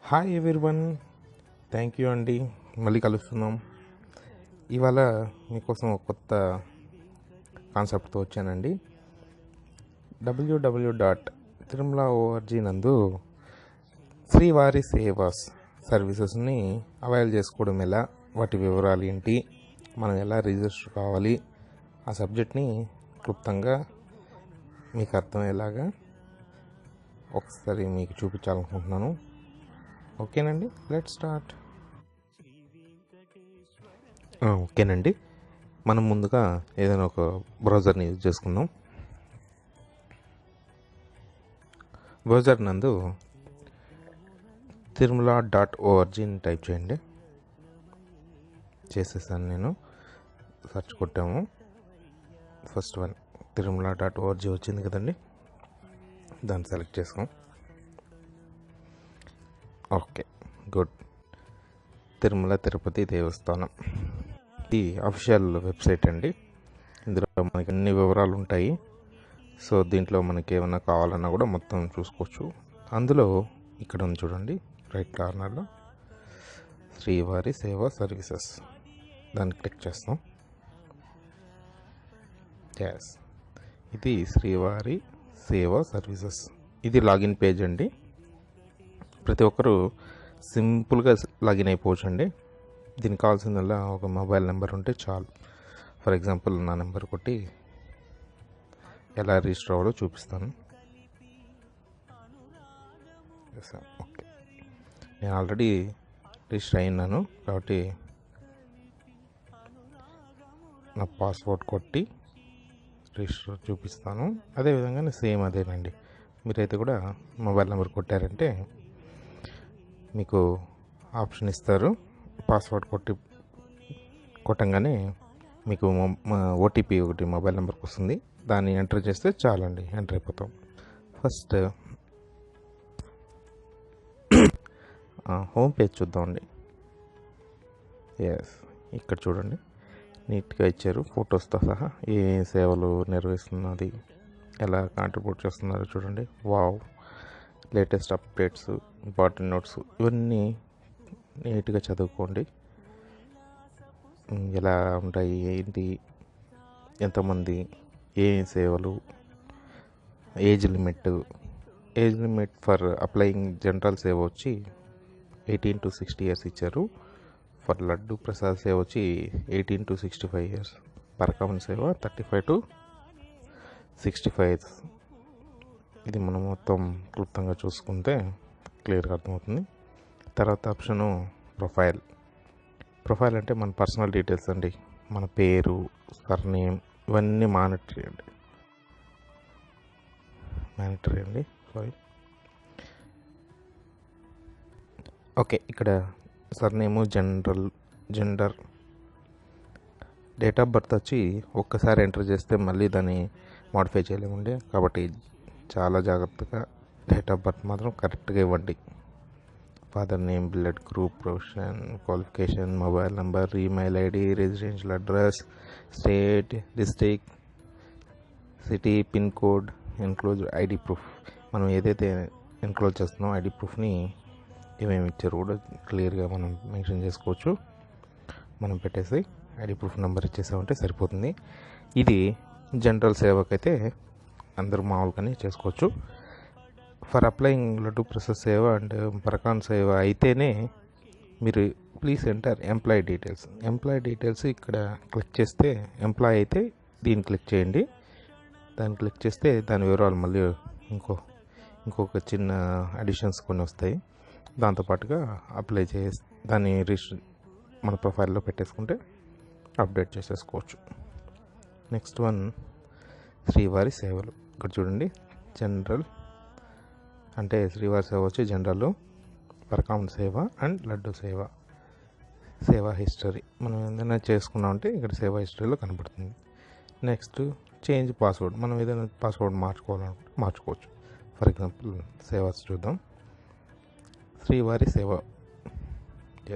Hi everyone, thank you అండి. మళ్ళీ కలుస్తున్నాం. ఇవాళ మీకోసం ఒక కొత్త కాన్సెప్ట్తో వచ్చానండి. www.tirumala.org నందు శ్రీవారి సేవాస్ సర్వీసెస్ని అవైల్ చేసుకోవడం ఎలా, వాటి వివరాలు ఏంటి, మనం ఎలా రిజిస్టర్ కావాలి, ఆ సబ్జెక్ట్ని క్లుప్తంగా మీకు అర్థమయ్యేలాగా ఒకసారి మీకు చూపించాలనుకుంటున్నాను. ఓకేనండి, లెట్స్ స్టార్ట్. ఓకేనండి, మనం ముందుగా ఏదైనా ఒక బ్రౌజర్ని యూజ్ చేసుకుందాం. బ్రౌజర్ నందు tirumala.orgని టైప్ చేయండి. చేసేసాను, నేను సెర్చ్ కొట్టాము. ఫస్ట్ వన్ tirumala.org వచ్చింది కదండి, దాన్ని సెలెక్ట్ చేసుకోం. Okay, good. తిరుమల తిరుపతి దేవస్థానం ఇది అఫీషియల్ వెబ్సైట్ అండి. ఇందులో మనకి అన్ని వివరాలు ఉంటాయి. సో దీంట్లో మనకి ఏమైనా కావాలన్నా కూడా మొత్తం చూసుకోవచ్చు. అందులో ఇక్కడ ఉంది చూడండి, రైట్ కార్నర్లో శ్రీవారి సేవా సర్వీసెస్, దాన్ని క్లిక్ చేస్తాం. ఎస్, ఇది శ్రీవారి సేవా సర్వీసెస్. ఇది లాగిన్ పేజ్ అండి. ప్రతి ఒక్కరూ సింపుల్గా లాగిన్ అయిపోవచ్చు అండి. దీనికి కావాల్సిందల్లా ఒక మొబైల్ నెంబర్ ఉంటే చాలు. ఫర్ ఎగ్జాంపుల్ నా నెంబర్ కొట్టి ఎలా రిజిస్టర్ అవ్వాలో చూపిస్తాను. ఓకే, నేను ఆల్రెడీ రిజిస్టర్ అయినాను కాబట్టి నా పాస్వర్డ్ కొట్టి రిజిస్టర్ చూపిస్తాను. అదేవిధంగా సేమ్ అదేనండి, మీరైతే కూడా మొబైల్ నెంబర్ కొట్టారంటే మీకు ఆప్షన్ ఇస్తారు. పాస్వర్డ్ కొట్టంగానే మీకు ఓటీపీ ఒకటి మొబైల్ నెంబర్కి వస్తుంది. దాన్ని ఎంటర్ చేస్తే చాలండి, ఎంటర్ అయిపోతాం. ఫస్ట్ హోమ్ పేజ్ చూద్దామండి. ఎస్, ఇక్కడ చూడండి, నీట్గా ఇచ్చారు ఫొటోస్తో సహా. ఏ సేవలు నిర్వహిస్తున్నది, ఎలా కాంట్రిబ్యూట్ చేస్తున్నారో చూడండి. Wow, latest updates, important notes, ఇవన్నీ నీట్గా చదువుకోండి. ఎలా ఉంటాయి, ఏంటి, ఎంతమంది, ఏ సేవలు, age limit for applying general సేవ వచ్చి 18 to 60 years ఇచ్చారు. ఫర్ లడ్డు ప్రసాద్ సేవ వచ్చి 18 to 65 years. పరకామన్ సేవ 35 to 65 years. ఇది మనం మొత్తం క్లుప్తంగా చూసుకుంటే క్లియర్గా అర్థమవుతుంది. తర్వాత ఆప్షను ప్రొఫైల్ అంటే మన పర్సనల్ డీటెయిల్స్ అండి. మన పేరు, సర్నేమ్, ఇవన్నీ మానిటరీ అండి. ఓకే, ఇక్కడ surname, gender, date of birth వచ్చి ఒక్కసారి ఎంటర్ చేస్తే మళ్ళీ దాన్ని మాడిఫై చేయలేమండి. కాబట్టి చాలా జాగ్రత్తగా డేట్ ఆఫ్ బర్త్ మాత్రం కరెక్ట్గా ఇవ్వండి. Father name, blood group, profession, qualification, mobile number, email ID, residential address, state, district, city, pin code, enclose ID proof. మనం ఏదైతే ఎన్క్లోజ్ చేస్తున్నామో ఐడి ప్రూఫ్ని ఏమేమి ఇచ్చారు కూడా క్లియర్గా మనం మెన్షన్ చేసుకోవచ్చు. మనం పెట్టేసి ఐడి ప్రూఫ్ నెంబర్ ఇచ్చేసామంటే సరిపోతుంది. ఇది జనరల్ సేవకైతే అందరూ మామూలుగానే చేసుకోవచ్చు. ఫర్ అప్లయింగ్ లడ్డు ప్రసాద్ సేవ అండ్ పరకాన్ సేవ అయితేనే మీరు ప్లీజ్ ఎంటర్ ఎంప్లాయీ డీటెయిల్స్ ఇక్కడ క్లిక్ చేస్తే, ఎంప్లాయీ అయితే దీన్ని క్లిక్ చేయండి. దాన్ని క్లిక్ చేస్తే దాని వివరాలు మళ్ళీ ఇంకొక చిన్న అడిషన్స్ కొన్ని వస్తాయి. దాంతోపాటుగా అప్లై చేసి దాన్ని రిజిస్టర్ మన ప్రొఫైల్లో పెట్టేసుకుంటే అప్డేట్ చేసేసుకోవచ్చు. నెక్స్ట్ వన్ శ్రీవారి సేవలు. ఇక్కడ చూడండి, జనరల్ అంటే శ్రీవారి సేవ వచ్చి జనరల్, పరకామన్ సేవ అండ్ లడ్డు సేవా హిస్టరీ. మనం ఏదైనా చేసుకున్నామంటే ఇక్కడ సేవా హిస్టరీలో కనబడుతుంది. Next change password. మనం ఏదైనా పాస్వర్డ్ మార్చుకోవచ్చు. ఫర్ ఎగ్జాంపుల్ సేవాస్ చూద్దాం. శ్రీవారి సేవ,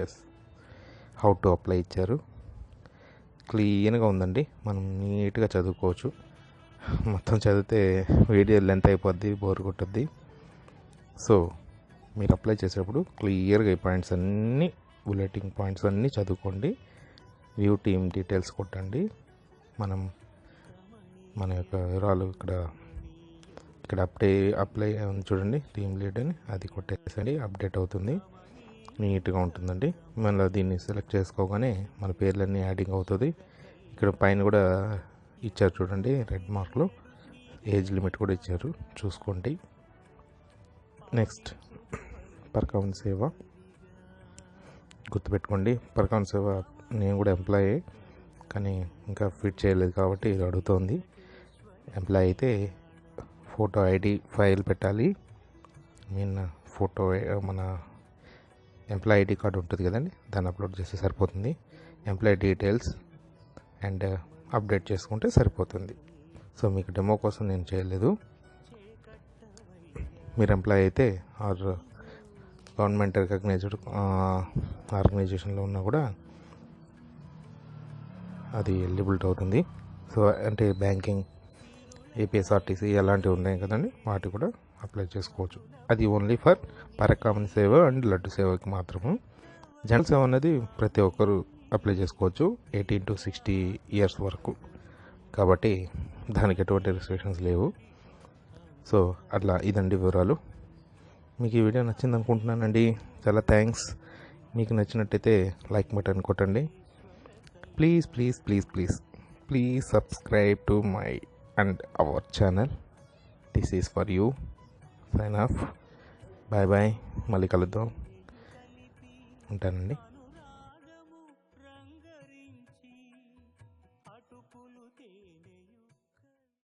ఎస్, హౌ టు అప్లై ఇచ్చారు. క్లీన్గా ఉందండి, మనం నీట్గా చదువుకోవచ్చు. మొత్తం చదివితే వీడియో లెంత్ అయిపోద్ది, బోర్ కొట్టుద్ది. సో మీరు అప్లై చేసేటప్పుడు క్లియర్గా ఈ పాయింట్స్ అన్నీ బుల్లెటింగ్ పాయింట్స్ అన్నీ చదువుకోండి. వ్యూ టీమ్ డీటెయిల్స్ కొట్టండి. మన యొక్క వివరాలు ఇక్కడ అప్లై ఉంది చూడండి, టీమ్ లీడ్ అని, అది కొట్టేసండి. అప్డేట్ అవుతుంది, నీట్గా ఉంటుందండి. మళ్ళీ దీన్ని సెలెక్ట్ చేసుకోగానే మన పేర్లన్నీ యాడింగ్ అవుతుంది. ఇక్కడ పైన కూడా ఇచ్చారు చూడండి రెడ్ మార్క్లో, ఏజ్ లిమిట్ కూడా ఇచ్చారు, చూసుకోండి. నెక్స్ట్ పర్కావన్ సేవ గుర్తుపెట్టుకోండి. పర్కావన్ సేవ నేను కూడా ఎంప్లాయీ, కానీ ఇంకా ఫిట్ చేయలేదు కాబట్టి ఇది అడుగుతోంది. ఎంప్లాయీ అయితే ఫోటో ఐడి ఫైల్ పెట్టాలి. ఫోటో మన ఎంప్లాయీ ఐడి కార్డు ఉంటుంది కదండి, దాన్ని అప్లోడ్ చేస్తే సరిపోతుంది. ఎంప్లాయీ డీటెయిల్స్ అండ్ అప్డేట్ చేసుకుంటే సరిపోతుంది. సో మీకు డెమో కోసం నేను చేయలేదు. మీరు ఎంప్లాయీ అయితే ఆర్ గవర్నమెంట్ రికగ్నైజ్డ్ ఆర్గనైజేషన్లో ఉన్నా కూడా అది ఎలిజిబిలిటీ అవుతుంది. సో అంటే బ్యాంకింగ్, ఏపీఎస్ఆర్టీసీ అలాంటివి ఉన్నాయి కదండి, వాటి కూడా అప్లై చేసుకోవచ్చు. అది ఓన్లీ ఫర్ పరకామన్ సేవ అండ్ లడ్డు సేవకి మాత్రము. జనరల్ సేవ అనేది ప్రతి ఒక్కరు అప్లై చేసుకోవచ్చు 18 to 60 ఇయర్స్ వరకు, కాబట్టి దానికి ఎటువంటి రిస్ట్రిక్షన్స్ లేవు. సో అట్లా ఇదండి వివరాలు. మీకు ఈ వీడియో నచ్చింది అనుకుంటున్నానండి. చాలా థ్యాంక్స్. మీకు నచ్చినట్టయితే లైక్ బటన్ కొట్టండి. Please please please please please subscribe to my and our channel. This is for you. Sign off. Bye bye. మళ్ళీ కలుద్దాం. ఉంటానండి.